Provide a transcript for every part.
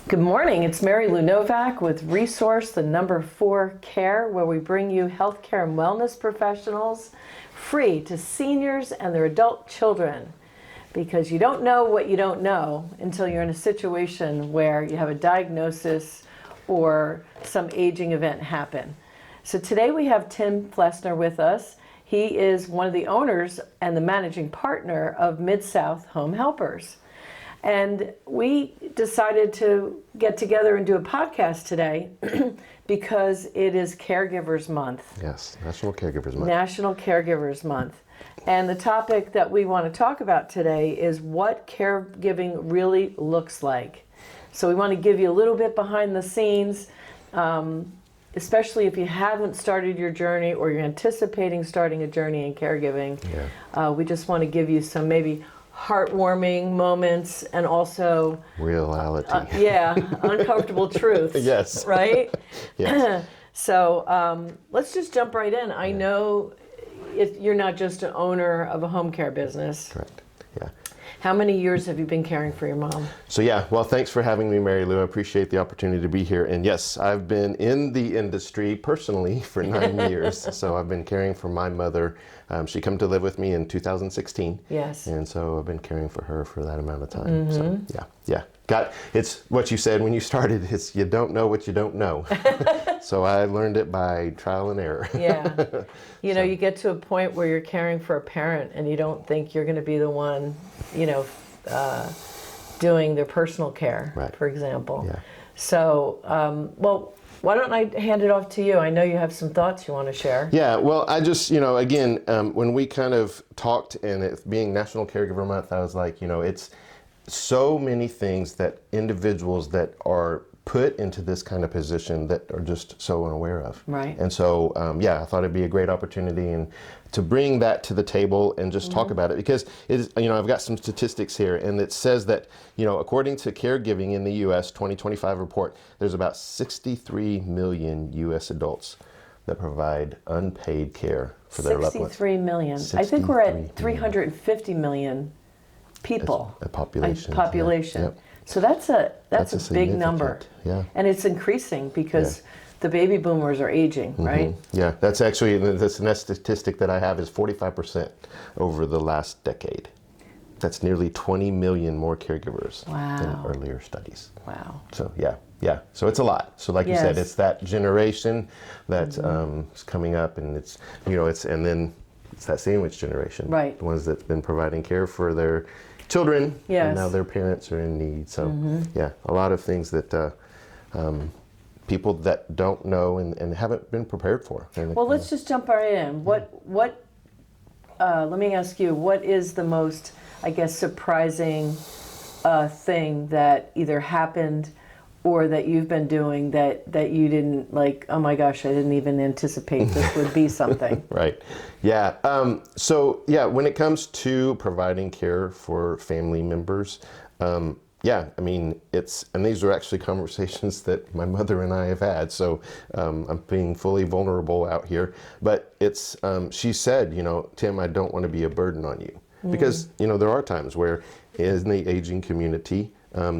Good morning, it's Mary Lou Novak with Resource, the number 4 Care, where we bring you healthcare and wellness professionals free to seniors and their adult children. Because you don't know what you don't know until you're in a situation where you have a diagnosis or some aging event happen. So today we have Tflesner with us. He is one of the owners and the managing partner of MidSouth Home Helpers. And we decided to get together and do a podcast today because it is Caregivers Month. Yes, National Caregivers Month. National Caregivers Month. And the topic that we want to talk about today is what caregiving really looks like. So we want to give you a little bit behind the scenes, especially if you haven't started your journey or you're anticipating starting a journey in caregiving. Yeah. We just want to give you some maybe heartwarming moments and also reality. Uncomfortable truths. Yes. Right? Yes. So let's just jump right in. I know you're not just an owner of a home care business. Correct. Yeah. How many years have you been caring for your mom? So well, thanks for having me, Mary Lou. I appreciate the opportunity to be here. And yes, I've been in the industry personally for 9 years. So I've been caring for my mother. She came to live with me in 2016. Yes. And so I've been caring for her for that amount of time. Mm-hmm. So yeah. It's what you said when you started, it's you don't know what you don't know. So I learned it by trial and error. Yeah. You know, you get to a point where you're caring for a parent and you don't think you're going to be the one, doing their personal care, right, for example. Yeah. So, why don't I hand it off to you? I know you have some thoughts you want to share. Yeah, well, I just, again, when we kind of talked and it being National Caregiver Month, I was like, it's so many things that individuals that are put into this kind of position that are just so unaware of. Right. And so, I thought it'd be a great opportunity and to bring that to the table and just talk about it because it is, I've got some statistics here and it says that, according to Caregiving in the U.S. 2025 report, there's about 63 million U.S. adults that provide unpaid care for their loved ones. 63 million. I think we're at 350 million people. A population. Population. Yep. So that's a big number. Yeah. And it's increasing because the baby boomers are aging, right? Yeah, that's actually, the statistic that I have is 45% over the last decade. That's nearly 20 million more caregivers than earlier studies. Wow. So yeah. So it's a lot. So like you said, it's that generation that's is coming up and it's, and then it's that sandwich generation. Right. The ones that's been providing care for their children, and now their parents are in need. So, a lot of things that people that don't know and haven't been prepared for. Well, let's just jump right in. Let me ask you, what is the most, I guess, surprising thing that either happened or that you've been doing that you didn't like, oh my gosh, I didn't even anticipate this would be something. Right. Yeah. When it comes to providing care for family members, and these are actually conversations that my mother and I have had. So I'm being fully vulnerable out here, but it's, she said, Tim, I don't want to be a burden on you because, there are times where in the aging community,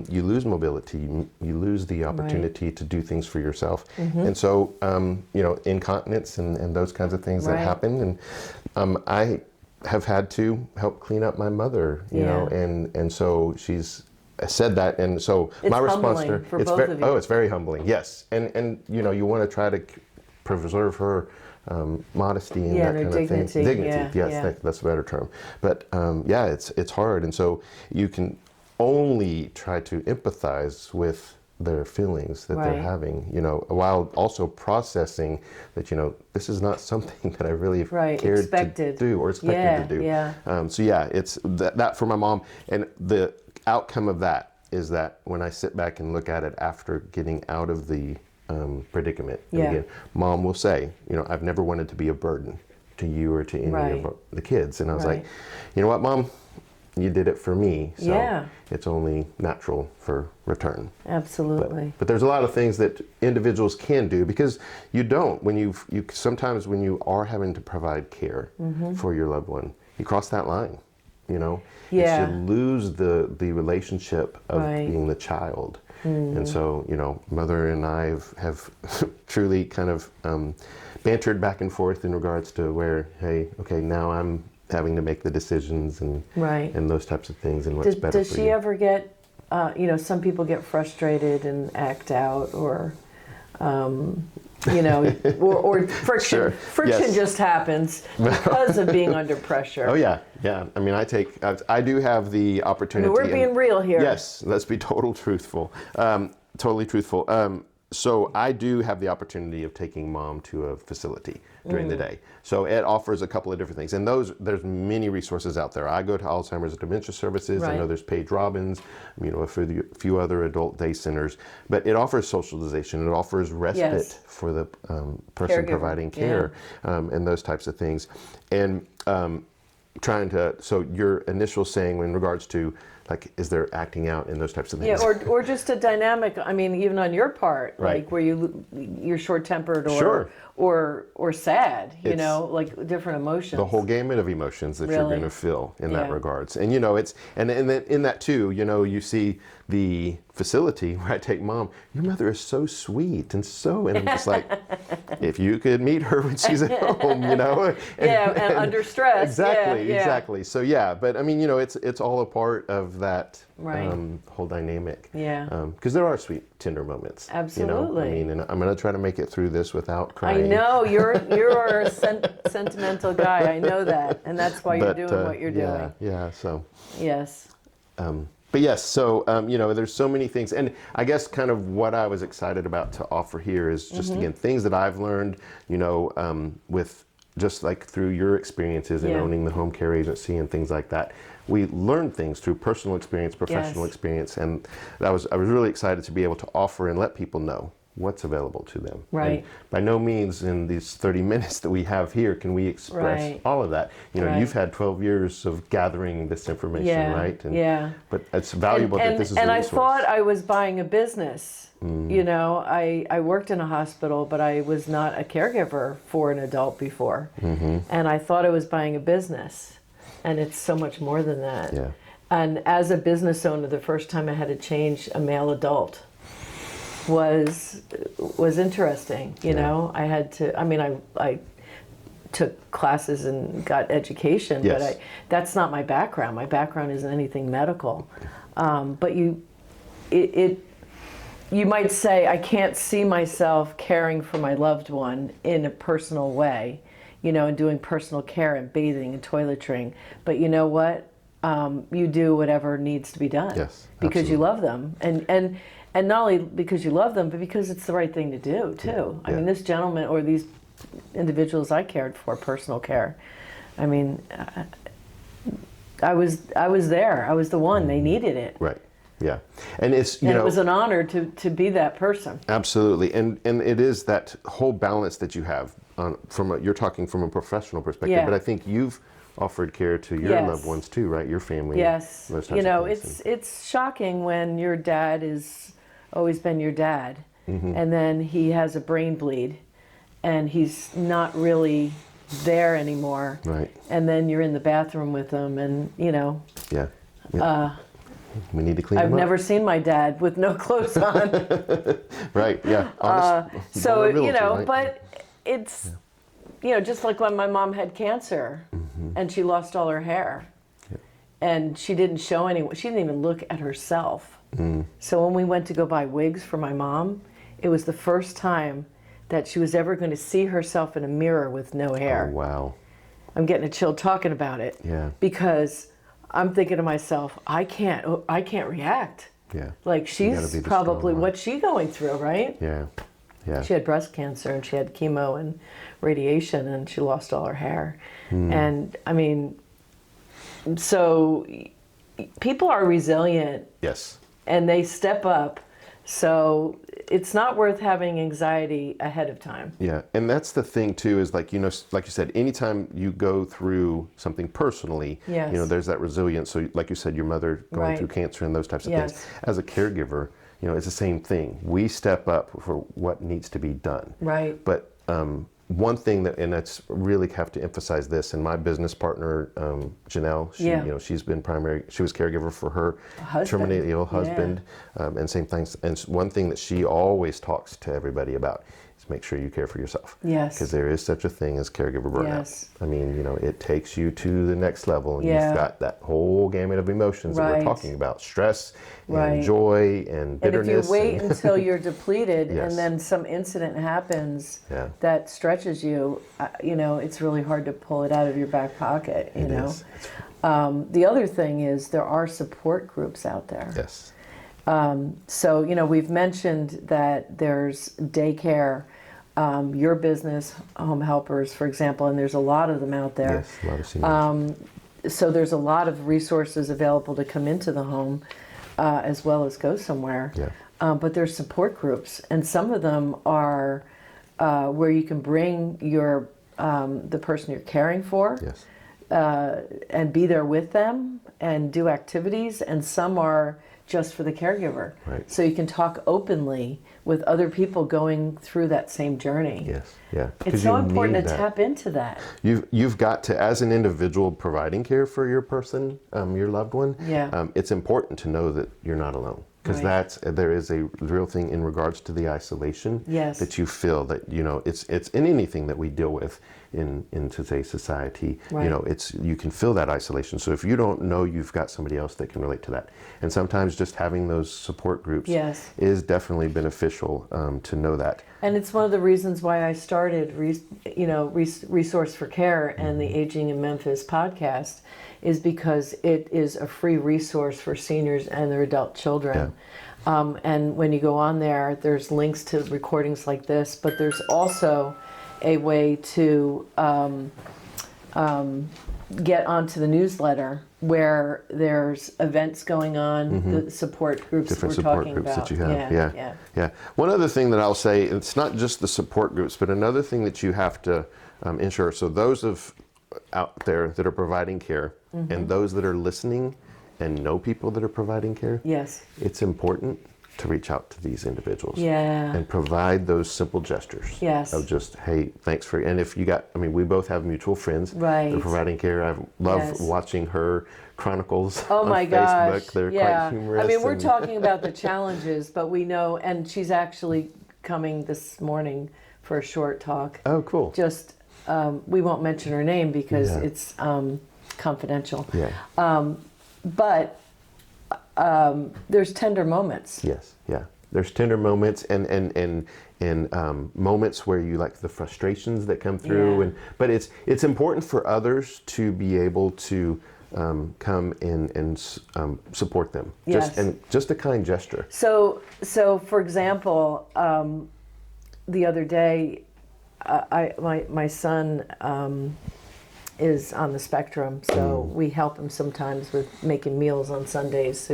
you lose mobility, you lose the opportunity to do things for yourself. And so, incontinence and those kinds of things that happen. And I have had to help clean up my mother, and so she's said that. And so it's my response to her, it's very humbling. Yes. And you want to try to preserve her modesty and that kind of thing. Dignity. Yes, that's a better term. But it's hard. And so you can only try to empathize with their feelings that they're having, while also processing that, this is not something that I really cared to do or expected to do. Yeah. It's that for my mom. And the outcome of that is that when I sit back and look at it after getting out of the predicament, and again, mom will say, I've never wanted to be a burden to you or to any of the kids. And I was like, you know what, Mom? You did it for me, so it's only natural for return. Absolutely. But there's a lot of things that individuals can do because you don't. When sometimes when you are having to provide care for your loved one, you cross that line. you know? Yeah. It's you lose the relationship of Right. being the child. And so, you know, mother and I have truly kind of bantered back and forth in regards to where, hey, okay, now I'm having to make the decisions and Right. and those types of things and what's better Does for she you. ever get, you know, some people get frustrated and act out, or, you know, or friction. Sure. Friction Yes. just happens because of being under pressure. Oh yeah, yeah. I mean, I do have the I opportunity. mean, we're being real here. Yes, let's be totally truthful. So I do have the opportunity of taking mom to a facility during the day. So it offers a couple of different things, and there's many resources out there. I go to Alzheimer's and Dementia Services. I know Right. there's Paige Robbins, you know, a few other adult day centers, but it offers socialization. It offers respite Yes. for the person Caregiver, providing care, and those types of things. And so your initial saying in regards to, like, is there acting out in those types of things? Yeah, or just a dynamic. I mean, even on your part, Right. like where you're short-tempered Sure. or sad. You It's know, like different emotions. the whole gamut of emotions that you're Really? going to feel in that Yeah. regards. And you know, it's and in that too, you know, you see the facility where I take mom. Your mother is so sweet and I'm just like, if you could meet her when she's at home, you know. And under stress. Exactly, Yeah. exactly. So yeah, but I mean, you know, it's all a part of that Right. whole dynamic. Yeah. Because there are sweet, tender moments. You know? I Absolutely. mean, and I'm going to try to make it through this without I crying. know you're a sentimental guy. I know that, and that's why you're But, doing what you're yeah, doing. yeah. So. Yes. But yes, so you know, there's so many things, and I guess kind of what I was excited about to offer here is just again things that I've learned, you know, with just like through your experiences in Yeah. owning the home care agency and things like that. We learn things through personal experience, professional Yes. experience, and I was really excited to be able to offer and let people know what's available to them. Right. And by no means in these 30 minutes that we have here can we express Right. all of that. You know, Right. you've had 12 years of gathering this information, Yeah. right? And, Yeah. But it's valuable that this is and a I resource. thought I was buying a business. You know, I worked in a hospital, but I was not a caregiver for an adult before. And I thought I was buying a business. And it's so much more than that. Yeah. And as a business owner, the first time I had to change a male adult was interesting. You know, I had to, I mean, I took classes and got education, Yes. but that's not my background. My background isn't anything medical. But you might say, I can't see myself caring for my loved one in a personal way, you know, and doing personal care and bathing and toiletring. But you know what? You do whatever needs to be done. Yes, because you absolutely. love them. And not only because you love them, but because it's the right thing to do, too. I Yeah. mean, this gentleman or these individuals I cared for, personal care, I mean, I was there. I was the one. They needed it. Right. Yeah. And it's, you And know, it was an honor to be that person. absolutely. And it is that whole balance that you have you're talking from a professional perspective, Yeah. but I think you've offered care to your Yes. loved ones too, right? Your family. Yes. those types You of know, things. it's shocking when your dad is always been your dad, and then he has a brain bleed, and he's not really there anymore. Right. And then you're in the bathroom with him, and you know, Yeah. We need to clean I've them up. never seen my dad with no clothes on. Right. Yeah. Honest So, you vulnerability, know, right? but it's, you know, just like when my mom had cancer and she lost all her hair and she didn't show anyone, she didn't even look at herself. So when we went to go buy wigs for my mom, it was the first time that she was ever going to see herself in a mirror with no hair. Oh, wow. I'm getting a chill talking about it. Yeah. Because I'm thinking to myself, I can't react. Yeah. Like gotta she's be the probably, strong one. what's she going through, right? Yeah. Yeah. She had breast cancer and she had chemo and radiation and she lost all her hair. And I mean, so people are resilient Yes. and they step up. So it's not worth having anxiety ahead of time. Yeah, and that's the thing too, is like, you know, like you said, anytime you go through something personally, Yes. you know, there's that resilience. So like you said, your mother going Right. through cancer and those types of Yes. things. As a caregiver, you know, it's the same thing. We step up for what needs to be done. Right. But one thing that, and that's really have to emphasize this, and my business partner, Janelle, she was caregiver for her terminally ill husband, and same things. And one thing that she always talks to everybody about is make sure you care for yourself. Yes. Because there is such a thing as caregiver burnout. Yes. I mean, it takes you to the next level, and you've got that whole gamut of emotions that we're talking about: stress, and joy, and bitterness. And if you wait until you're depleted, and then some incident happens that stretches you, it's really hard to pull it out of your back pocket. You know. The other thing is there are support groups out there. Yes. So, we've mentioned that there's daycare, your business, home helpers, for example, and there's a lot of them out there. Yes, a lot of seniors. So there's a lot of resources available to come into the home as well as go somewhere. Yeah. But there's support groups, and some of them are where you can bring your the person you're caring for. Yes. And be there with them and do activities, and some are just for the caregiver. Right. So you can talk openly with other people going through that same journey. Yes, yeah. It's so important to tap into that. You've got to, as an individual providing care for your person, your loved one, it's important to know that you're not alone. Because there is a real thing in regards to the isolation that you feel that, it's in anything that we deal with in today's society, you can feel that isolation. So if you don't know, you've got somebody else that can relate to that. And sometimes just having those support groups is definitely beneficial to know that. And it's one of the reasons why I started, Resource for Care and the Aging in Memphis podcast, is because it is a free resource for seniors and their adult children. Yeah. And when you go on there, there's links to recordings like this, but there's also a way to get onto the newsletter where there's events going on, the support groups different we're support talking groups about. that you have. Yeah. One other thing that I'll say, it's not just the support groups, but another thing that you have to ensure. So those out there that are providing care, and those that are listening and know people that are providing care, it's important to reach out to these individuals and provide those simple gestures of just, hey, thanks for, and if you got, we both have mutual friends that are providing care. I love watching her chronicles on Facebook. They're quite humorous. We're talking about the challenges, but we know, and she's actually coming this morning for a short talk. Oh, cool. Just, we won't mention her name because it's confidential. But there's tender moments. Yes, yeah. There's tender moments and moments where you like the frustrations that come through, but it's important for others to be able to come in and support them. Just a kind gesture. So for example, the other day, my son is on the spectrum, so we help him sometimes with making meals on Sundays.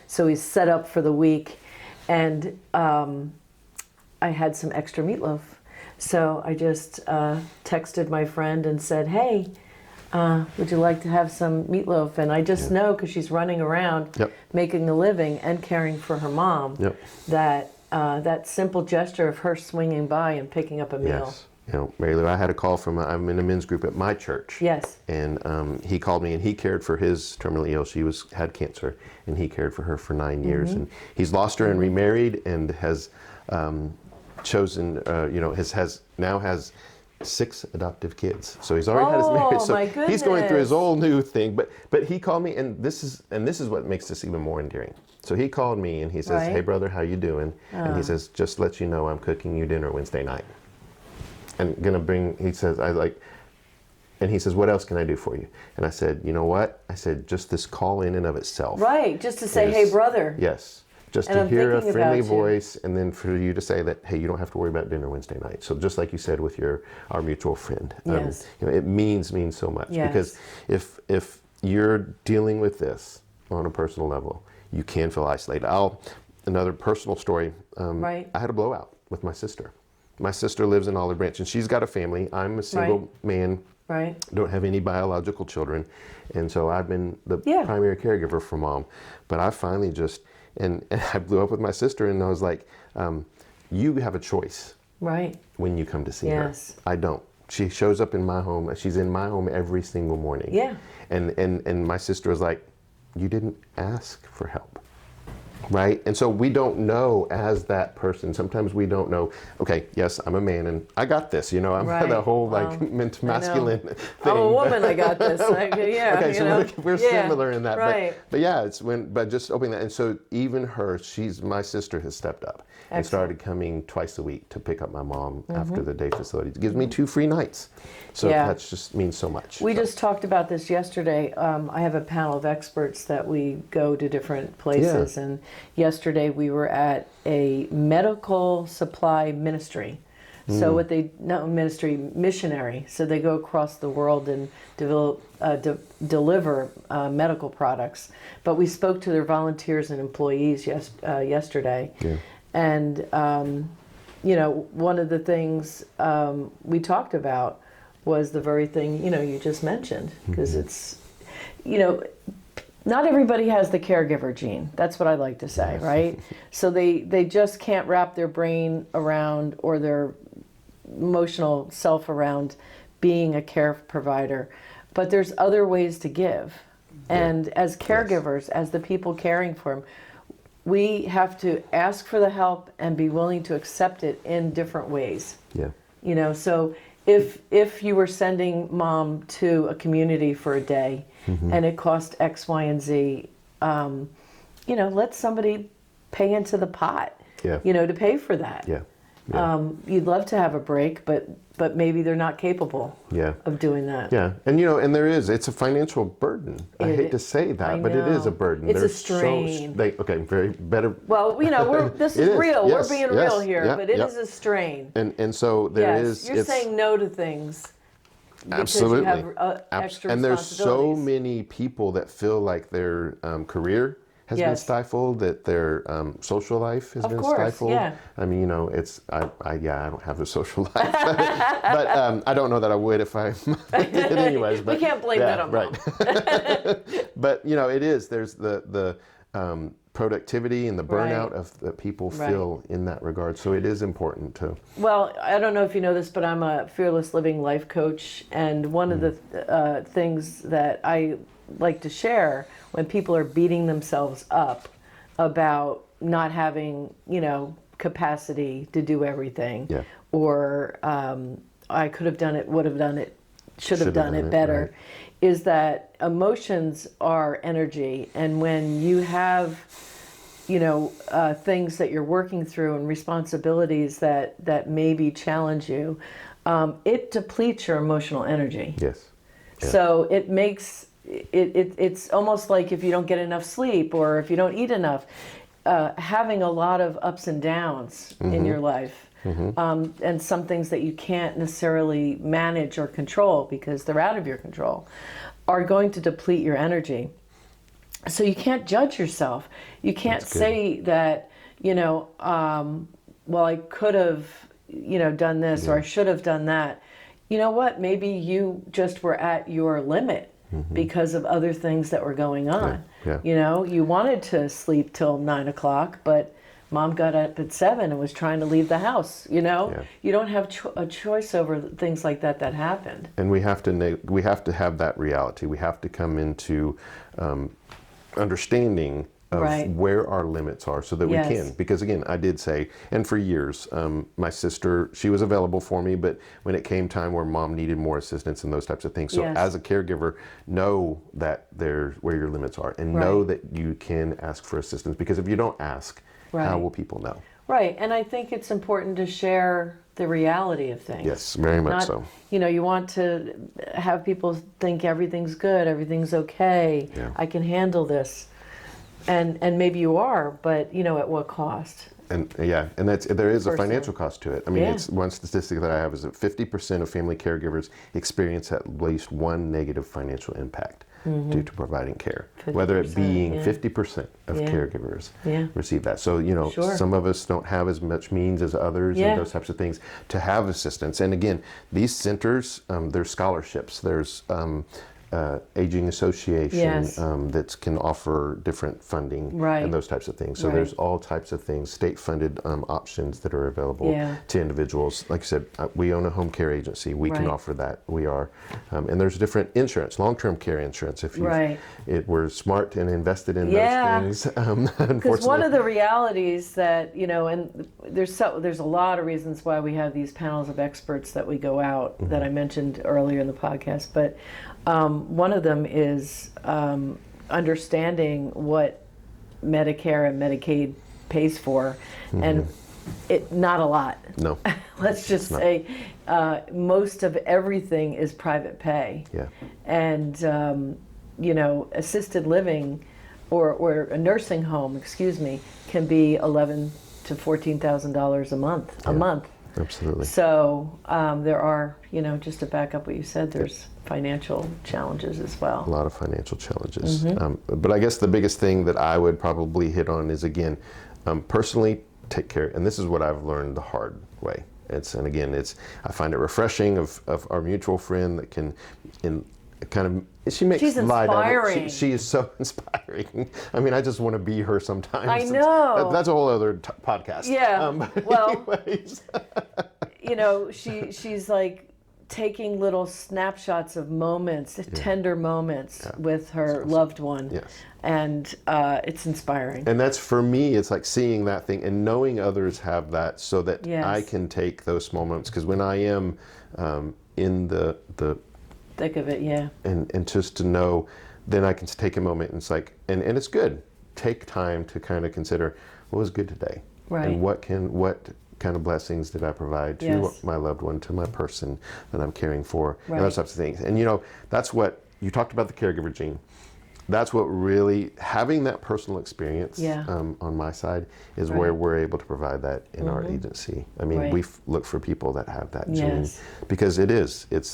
So he's set up for the week, and I had some extra meatloaf. So I just texted my friend and said, hey, would you like to have some meatloaf? And I just know, because she's running around making a living and caring for her mom, that that simple gesture of her swinging by and picking up a meal. Yes. Mary Lou, I had a call from, I'm in a men's group at my church. Yes. And he called me, and he cared for his terminally ill. She had cancer, and he cared for her for 9 years. And he's lost her and remarried, and has chosen, has 6 adoptive kids. So he's already had his marriage. So my goodness. He's going through his whole new thing. But he called me, and this is what makes this even more endearing. So he called me, and he says, hey brother, how you doing? And he says, just to let you know, I'm cooking you dinner Wednesday night. And gonna bring, he says, and he says, what else can I do for you? And I said, you know what? I said, just this call in and of itself. Right, just to say, hey brother. Yes, just to hear a friendly voice, and then for you to say that, hey, you don't have to worry about dinner Wednesday night. So just like you said with our mutual friend, it means so much. Because if you're dealing with this on a personal level, you can feel isolated. Another personal story, I had a blowout with my sister. My sister lives in Olive Branch, and she's got a family. I'm a single man, don't have any biological children, and so I've been the primary caregiver for mom. But I finally and I blew up with my sister, and I was like, you have a choice. Right. when you come to see Yes. her. I don't. She shows up in my home. She's in my home every single morning. Yeah. And my sister was like, you didn't ask for help. Right? And so we don't know as that person. Sometimes we don't know, okay, yes, I'm a man and I got this, you know, I'm Right. the whole like masculine thing. I'm a woman, I got this. Yeah. Okay, so we're similar in that. Right. But yeah, but just opening that. And so even her, my sister has stepped up and started coming twice a week to pick up my mom after the day facility. It gives me 2 free nights. So that just means so much. We just talked about this yesterday. I have a panel of experts that we go to different places. And yesterday we were at a medical supply ministry. So missionary. So they go across the world and deliver medical products. But we spoke to their volunteers and employees yesterday. Yeah. And, one of the things we talked about was the very thing, you just mentioned. Because it's, not everybody has the caregiver gene. That's what I like to say, right? So they just can't wrap their brain around or their emotional self around being a care provider. But there's other ways to give. And as caregivers, as the people caring for them, we have to ask for the help and be willing to accept it in different ways. Yeah. So if you were sending mom to a community for a day and it cost X, Y, and Z, let somebody pay into the pot, to pay for that. You'd love to have a break, but maybe they're not capable of doing that. Yeah, and it's a financial burden. I hate to say that, but it is a burden. It's a strain. Well, this is real. We're being real here, but it is a strain. And so you're saying no to things. Absolutely. Because you have extra and there's so many people that feel like their career has been stifled, that their social life has been stifled. Yeah. I mean, I don't have a social life, but I don't know that I would if I did it anyways. But we can't blame that on mom. But it is. There's the productivity and the burnout that people feel in that regard. So it is important to. Well, I don't know if you know this, but I'm a fearless living life coach, and one of the things that I like to share when people are beating themselves up about not having, capacity to do everything, or I could have done it, would have done it, should have done it better, is that emotions are energy, and when you have things that you're working through and responsibilities that maybe challenge you, it depletes your emotional energy. Yes. Yeah. So it makes it's almost like if you don't get enough sleep or if you don't eat enough, having a lot of ups and downs in your life, and some things that you can't necessarily manage or control because they're out of your control, are going to deplete your energy. So you can't judge yourself. You can't say that, well, I could have, done this or I should have done that. You know what? Maybe you just were at your limit because of other things that were going on. You wanted to sleep till 9 o'clock, but mom got up at 7 and was trying to leave the house. You don't have a choice over things like that happened. And we have to have that reality. We have to come into understanding of where our limits are so that we can. Because again, I did say, and for years, my sister, she was available for me, but when it came time where mom needed more assistance and those types of things. So as a caregiver, know that where your limits are and know that you can ask for assistance. Because if you don't ask, how will people know? Right, and I think it's important to share the reality of things. Yes, very much so. You want to have people think everything's good, everything's okay, I can handle this. And maybe you are, but at what cost? And there is a financial cost to it. I mean, it's one statistic that I have is that 50% of family caregivers experience at least one negative financial impact due to providing care. 50%, whether it being 50% of caregivers receive that. So, some of us don't have as much means as others and those types of things to have assistance. And again, these centers, there's scholarships, there's aging association Yes. that can offer different funding Right. and those types of things. So Right. there's all types of things, state-funded options that are available Yeah. to individuals. Like I said, we own a home care agency. We can Right. offer that. We are, and there's different insurance, long-term care insurance. If you, Right. we're smart and invested in Yeah. those things. Because Unfortunately, one of the realities that, and there's a lot of reasons why we have these panels of experts that we go out that I mentioned earlier in the podcast, but one of them is understanding what Medicare and Medicaid pays for, and it not a lot. no. Let's just say most of everything is private pay. Yeah. And assisted living or a nursing home, can be $11,000 to $14,000 a month. Yeah. Absolutely. So there are, just to back up what you said, there's financial challenges as well. A lot of financial challenges. But I guess the biggest thing that I would probably hit on is, again, personally take care. And this is what I've learned the hard way. I find it refreshing of our mutual friend that can, she makes She's light of inspiring. it. She is so inspiring. I mean, I just want to be her sometimes. I know. That's a whole other podcast. Yeah. Anyways. She's like taking little snapshots of moments, tender moments with her loved one. Yes. And it's inspiring. And that's, for me, it's like seeing that thing and knowing others have that, so that I can take those small moments. Because when I am in the thick of it, yeah. And just to know, then I can take a moment and it's like, and it's good. Take time to kind of consider what was good today. Right. And what kind of blessings did I provide to my loved one, to my person that I'm caring for, and those types of things. And that's what you talked about, the caregiver gene. That's what really, having that personal experience on my side is where we're able to provide that in our agency. I mean, we look for people that have that gene, because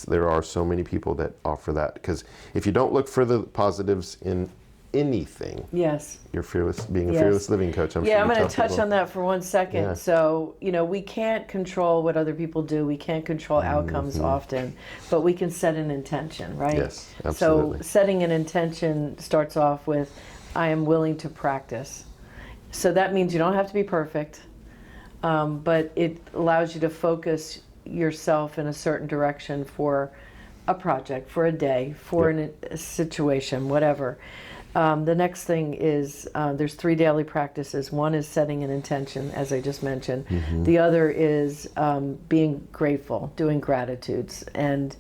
there are so many people that offer that. Because if you don't look for the positives in anything, you're being a fearless living coach. I'm going to touch on that for 1 second. Yeah. So, we can't control what other people do. We can't control outcomes often, but we can set an intention, right? Yes, absolutely. So setting an intention starts off with, I am willing to practice. So that means you don't have to be perfect, but it allows you to focus yourself in a certain direction for a project, for a day, for a situation, whatever. The next thing is there's 3 daily practices. One is setting an intention, as I just mentioned. The other is being grateful, doing gratitudes. And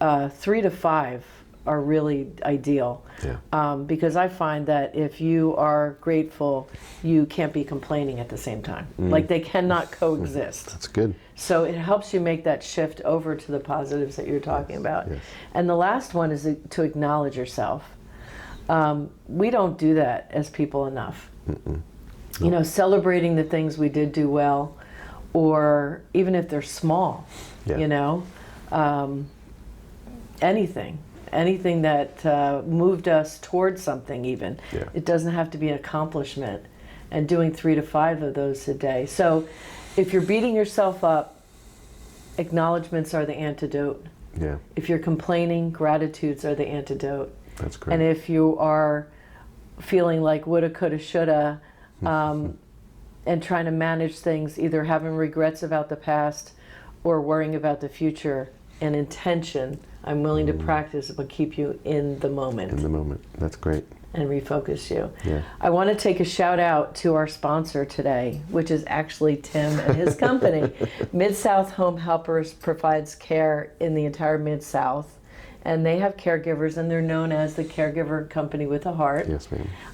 3 to 5 are really ideal. Because I find that if you are grateful, you can't be complaining at the same time. Like, they cannot coexist. That's good. So it helps you make that shift over to the positives that you're talking about. Yes. And the last one is to acknowledge yourself. We don't do that as people enough. Celebrating the things we did do well, or even if they're small, anything that moved us towards something even. It doesn't have to be an accomplishment, and doing 3 to 5 of those a day. So if you're beating yourself up, acknowledgments are the antidote. If you're complaining, gratitudes are the antidote. That's great. And if you are feeling like woulda, coulda, shoulda, and trying to manage things, either having regrets about the past or worrying about the future, an intention, I'm willing to practice, will keep you in the moment. In the moment. That's great. And refocus you. Yeah. I want to take a shout out to our sponsor today, which is actually Tim and his company. MidSouth Home Helpers provides care in the entire Mid-South. And they have caregivers, and they're known as the Caregiver Company with a Heart. Yes,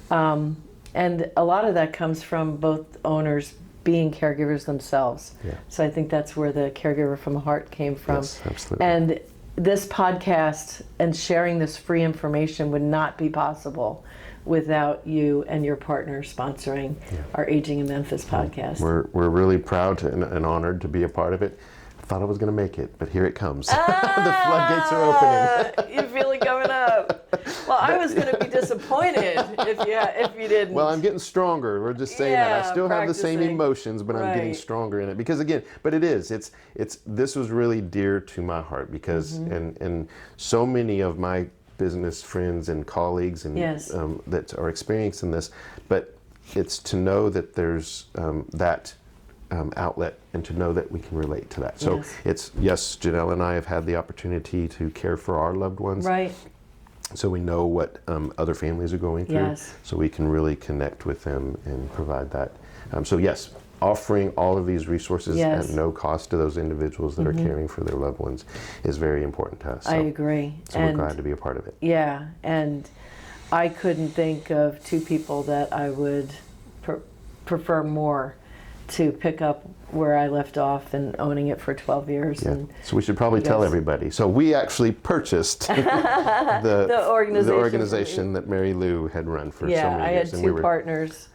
ma'am. And a lot of that comes from both owners being caregivers themselves. So I think that's where the Caregiver from the Heart came from. Yes, absolutely. And this podcast and sharing this free information would not be possible without you and your partner sponsoring our Aging in Memphis podcast. We're really proud and honored to be a part of it. I thought I was going to make it, but here it comes. The floodgates are opening. You feel it coming up. Well, I was going to be disappointed if you didn't. Well, I'm getting stronger. We're just saying that. I still have the same emotions, but I'm getting stronger in it. Because again, but it is. This was really dear to my heart because, and so many of my business friends and colleagues and Yes. that are experiencing this, but it's to know that there's that outlet and to know that we can relate to that. So Yes. it's, yes, Janelle and I have had the opportunity to care for our loved ones. Right. So we know what other families are going through. Yes. So we can really connect with them and provide that. So yes, offering all of these resources Yes. at no cost to those individuals that are caring for their loved ones is very important to us. So, I agree. So we're glad to be a part of it. Yeah, and I couldn't think of two people that I would prefer more to pick up where I left off and owning it for 12 years. Yeah. And so we should probably tell everybody. So we actually purchased the organization that Mary Lou had run for so many years. Yeah, I had two partners.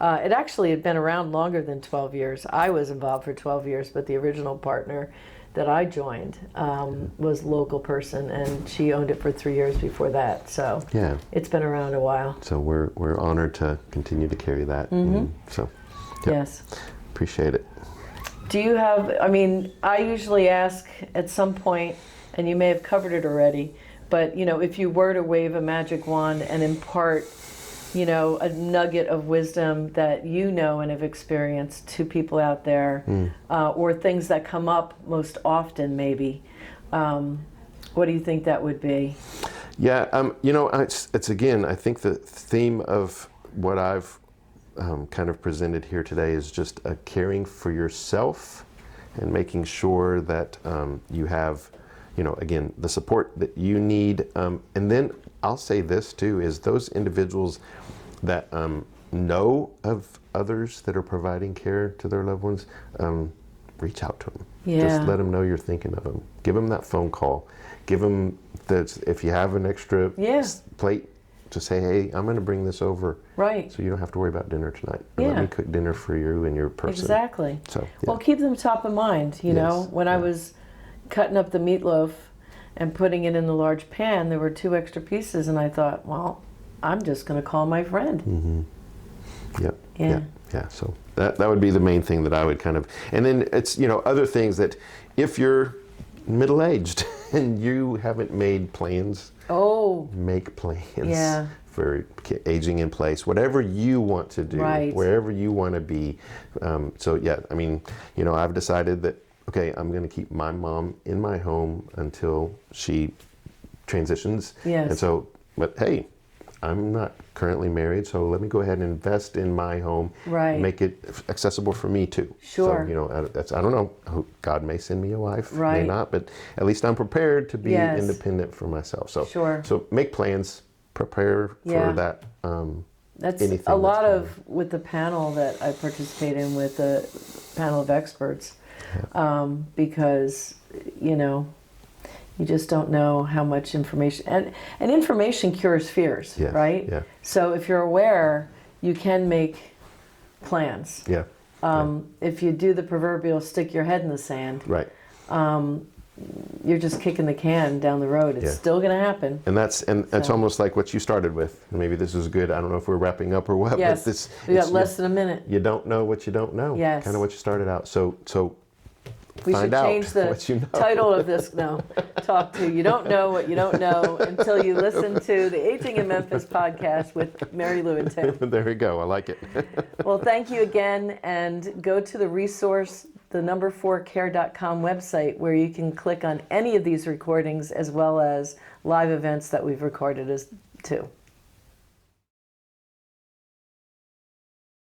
It actually had been around longer than 12 years. I was involved for 12 years, but the original partner that I joined was a local person, and she owned it for 3 years before that. So yeah, it's been around a while. So we're honored to continue to carry that. So yeah, yes, appreciate it. Do you have, I mean, I usually ask at some point, and you may have covered it already, but you know, if you were to wave a magic wand and impart, you know, a nugget of wisdom that you know and have experienced to people out there, or things that come up most often maybe, what do you think that would be? Yeah, you know, it's again, I think the theme of what I've kind of presented here today is just caring for yourself and making sure that you have, you know, again, the support that you need. And then I'll say this too, is those individuals that know of others that are providing care to their loved ones, reach out to them. Yeah. Just let them know you're thinking of them. Give them that phone call. Give them that, if you have an extra plate, to say, hey, I'm going to bring this over. Right. So you don't have to worry about dinner tonight. Let me cook dinner for you and your person. Exactly. So, yeah. Well, keep them top of mind. You know, when I was cutting up the meatloaf and putting it in the large pan, there were 2 extra pieces, and I thought, well, I'm just going to call my friend. Yep. Yeah. Yeah. So that would be the main thing that I would kind of, and then it's, you know, other things that if you're middle-aged and you haven't made plans, make plans for aging in place, whatever you want to do, wherever you want to be. So yeah, I mean, you know, I've decided that, okay, I'm going to keep my mom in my home until she transitions. Yes. And so, but hey, I'm not currently married, so let me go ahead and invest in my home, make it accessible for me too. Sure. So, you know, that's, I don't know, God may send me a wife, may not, but at least I'm prepared to be independent for myself. So, so make plans, prepare for that. That's a lot of, with the panel that I participate in with the panel of experts, because, you know, you just don't know how much information, and information cures fears, right? Yeah. So if you're aware, you can make plans. Yeah. If you do the proverbial stick your head in the sand, you're just kicking the can down the road. It's still going to happen. And it's almost like what you started with. Maybe this is good. I don't know if we're wrapping up or what. Yes. But We got less than a minute. You don't know what you don't know. Yes. Kind of what you started out. So we should change the title of this talk to You Don't Know What You Don't Know Until You Listen to the Aging in Memphis podcast with Mary Lou and Tim. There we go. I like it. Well, thank you again, and go to the resource, the number4care.com website, where you can click on any of these recordings as well as live events that we've recorded too.